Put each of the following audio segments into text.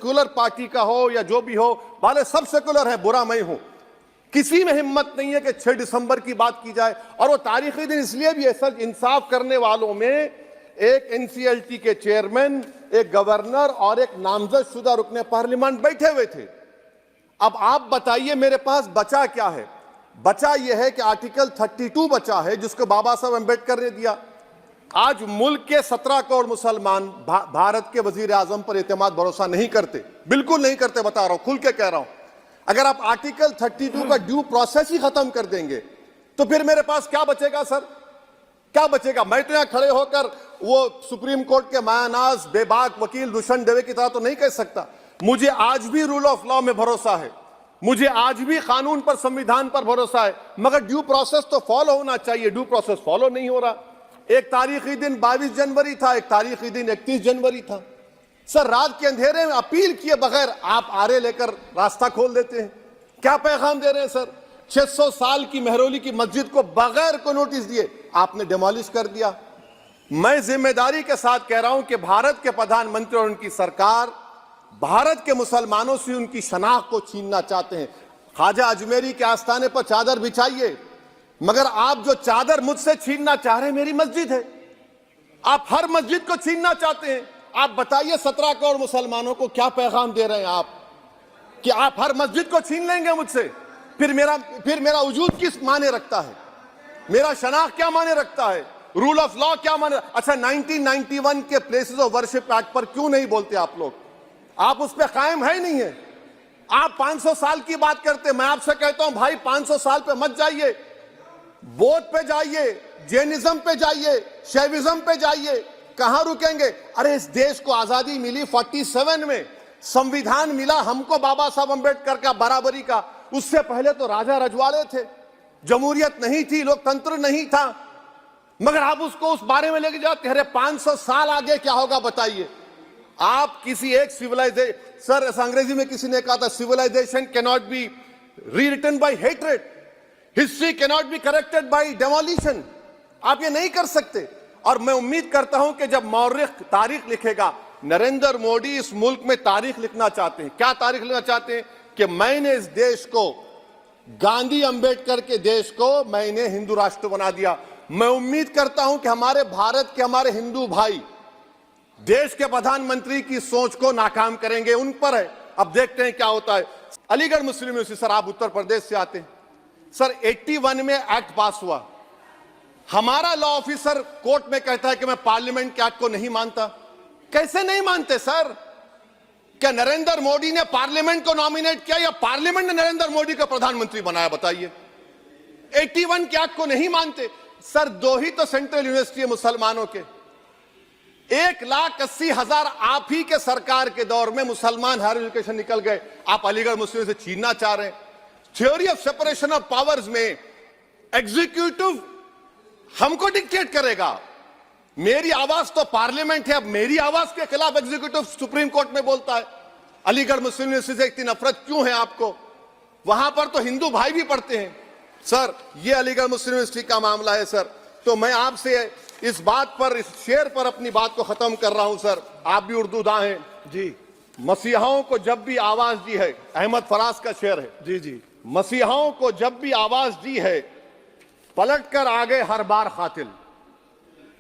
Secular party का हो या जो भी हो, वाले सब सेकुलर है, बुरा मैं हूं। किसी में हिम्मत नहीं है कि 6 दिसंबर की बात की जाए। और वो तारीखी दिन इसलिए भी है सर, इंसाफ करने वालों में एक एनसीएलटी के चेयरमैन, एक गवर्नर और एक नामजदशुदा रुकने पार्लियामेंट बैठे हुए थे। अब आप बताइए मेरे पास बचा क्या है? बचा यह है कि आर्टिकल 32 बचा है, जिसको बाबा साहब अम्बेडकर ने दिया। आज मुल्क के 17 करोड़ मुसलमान भारत के वजीर आजम पर एतमाद भरोसा नहीं करते, बिल्कुल नहीं करते, बता रहा हूं, खुल के कह रहा हूं। अगर आप आर्टिकल 32 का ड्यू प्रोसेस ही खत्म कर देंगे तो फिर मेरे पास क्या बचेगा सर? क्या बचेगा? मैं तो यहां खड़े होकर वो सुप्रीम कोर्ट के मायानाज बेबाक वकील दुष्यंत दवे की तरह तो नहीं कह सकता। मुझे आज भी रूल ऑफ लॉ में भरोसा है, मुझे आज भी कानून पर, संविधान पर भरोसा है, मगर ड्यू प्रोसेस तो फॉलो होना चाहिए। ड्यू प्रोसेस फॉलो नहीं हो रहा। एक तारीखी दिन 22 जनवरी था, एक तारीखी दिन 31 जनवरी था। सर, रात के अंधेरे में अपील किए बगैर आप आरे लेकर रास्ता खोल देते हैं। क्या पैगाम दे रहे हैं सर? 600 साल की मेहरौली की मस्जिद को बगैर को नोटिस दिए आपने डिमोलिश कर दिया। मैं जिम्मेदारी के साथ कह रहा हूं कि भारत के प्रधानमंत्री और उनकी सरकार भारत के मुसलमानों से उनकी शनाख्त को छीनना चाहते हैं। ख्वाजा अजमेरी के आस्थाने पर चादर बिछाइए, मगर आप जो चादर मुझसे छीनना चाह रहे हैं, मेरी मस्जिद है, आप हर मस्जिद को छीनना चाहते हैं। आप बताइए 17 करोड़ मुसलमानों को क्या पैगाम दे रहे हैं आप कि आप हर मस्जिद को छीन लेंगे मुझसे? फिर मेरा वजूद किस माने रखता है? मेरा शनाख्त क्या माने रखता है? रूल ऑफ लॉ क्या माने? अच्छा, 1991 के प्लेसेस ऑफ वर्शिप एक्ट पर क्यों नहीं बोलते आप लोग? आप उस पर कायम है नहीं है। आप 500 साल की बात करते। मैं आपसे कहता हूं भाई, 500 साल पे मत जाइए, बौद्ध पे जाइए, जैनिज्म पे जाइए, शैविज्म पे जाइए, कहां रुकेंगे? अरे इस देश को आजादी मिली 47 में, संविधान मिला हमको बाबा साहब अम्बेडकर का बराबरी का। उससे पहले तो राजा रजवाड़े थे, जमहूरियत नहीं थी, लोकतंत्र नहीं था, मगर आप उसको उस बारे में लेके जाते। अरे 500 साल आगे क्या होगा बताइए? आप किसी एक सिविलाइजेशन, सर ऐसा अंग्रेजी में किसी ने कहा था, civilization can not be rewritten by hatred, history can not be corrected by demolition. आप ये नहीं कर सकते। और मैं उम्मीद करता हूं कि जब मौर्य तारीख लिखेगा, नरेंद्र मोदी इस मुल्क में तारीख लिखना चाहते हैं। क्या तारीख लिखना चाहते हैं? कि मैंने इस देश को, गांधी अंबेडकर के देश को मैंने हिंदू राष्ट्र बना दिया। मैं उम्मीद करता हूं कि हमारे भारत के हमारे हिंदू भाई देश के प्रधानमंत्री की सोच को नाकाम करेंगे। उन पर है, अब देखते हैं क्या होता है। अलीगढ़ मुस्लिम यूनिवर्सिटी, सर आप उत्तर प्रदेश से आते हैं, सर 81 में एक्ट पास हुआ। हमारा लॉ ऑफिसर कोर्ट में कहता है कि मैं पार्लियामेंट के एक्ट को नहीं मानता। कैसे नहीं मानते सर? क्या नरेंद्र मोदी ने पार्लियामेंट को नॉमिनेट किया या पार्लियामेंट ने नरेंद्र मोदी को प्रधानमंत्री बनाया? बताइए। 81 के एक्ट को नहीं मानते। सर, 2 ही तो सेंट्रल यूनिवर्सिटी है मुसलमानों के, 1,80,000 आप ही के सरकार के दौर में मुसलमान हायर एजुकेशन निकल गए। आप अलीगढ़ मुस्लिम से छीनना चाह रहे हैं। Theory of separation of powers में एग्जीक्यूटिव हमको डिक्टेट करेगा। मेरी आवाज तो पार्लियामेंट है, अब मेरी आवाज के खिलाफ एग्जीक्यूटिव सुप्रीम कोर्ट में बोलता है। अलीगढ़ मुस्लिम यूनिवर्सिटी से इतनी नफरत क्यों है आपको? वहां पर तो हिंदू भाई भी पढ़ते हैं। सर, ये अलीगढ़ मुस्लिम यूनिवर्सिटी का मामला है सर। तो मैं आपसे इस बात पर, इस शेर पर अपनी बात को खत्म कर रहा हूं सर। आप भी उर्दूदा हैं जी। मसीहाओं को जब भी आवाज दी है, अहमद फराज का शेर है जी जी, मसीहाओं को जब भी आवाज दी है, पलट कर आ गए हर बार कातिल।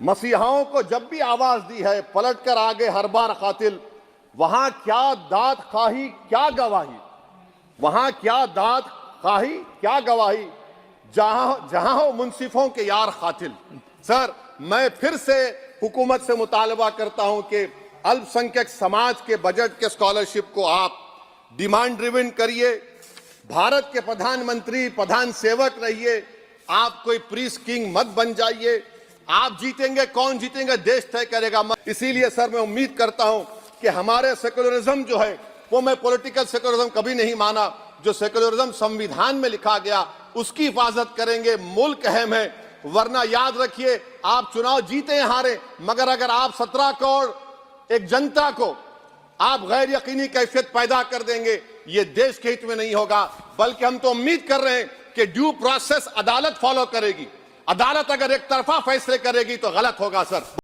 मसीहाओं को जब भी आवाज दी है, पलट कर आ गए हर बार कातिल। वहां क्या दाद खाही क्या गवाही, वहां क्या दाद खाही क्या गवाही, जहां हो मुंसिफों के यार कातिल। सर, मैं फिर से हुकूमत से मुतालबा करता हूं कि अल्पसंख्यक समाज के बजट के स्कॉलरशिप को आप डिमांड ड्रिवन करिए। भारत के प्रधानमंत्री, प्रधान सेवक रहिए। आप कोई प्रीस किंग मत बन जाइए। आप जीतेंगे, कौन जीतेंगे देश तय करेगा। इसीलिए सर, मैं उम्मीद करता हूं कि हमारे सेकुलरिज्म जो है, वो मैं पॉलिटिकल सेकुलरिज्म कभी नहीं माना। जो सेकुलरिज्म संविधान में लिखा गया उसकी हिफाजत करेंगे। मुल्क अहम है, वरना याद रखिए, आप चुनाव जीते या हारे, मगर अगर आप 17 करोड़ एक जनता को आप गैर यकीनी कैफियत पैदा कर देंगे, ये देश के हित में नहीं होगा। बल्कि हम तो उम्मीद कर रहे हैं कि ड्यू प्रोसेस अदालत फॉलो करेगी। अदालत अगर एक तरफा फैसले करेगी तो गलत होगा सर।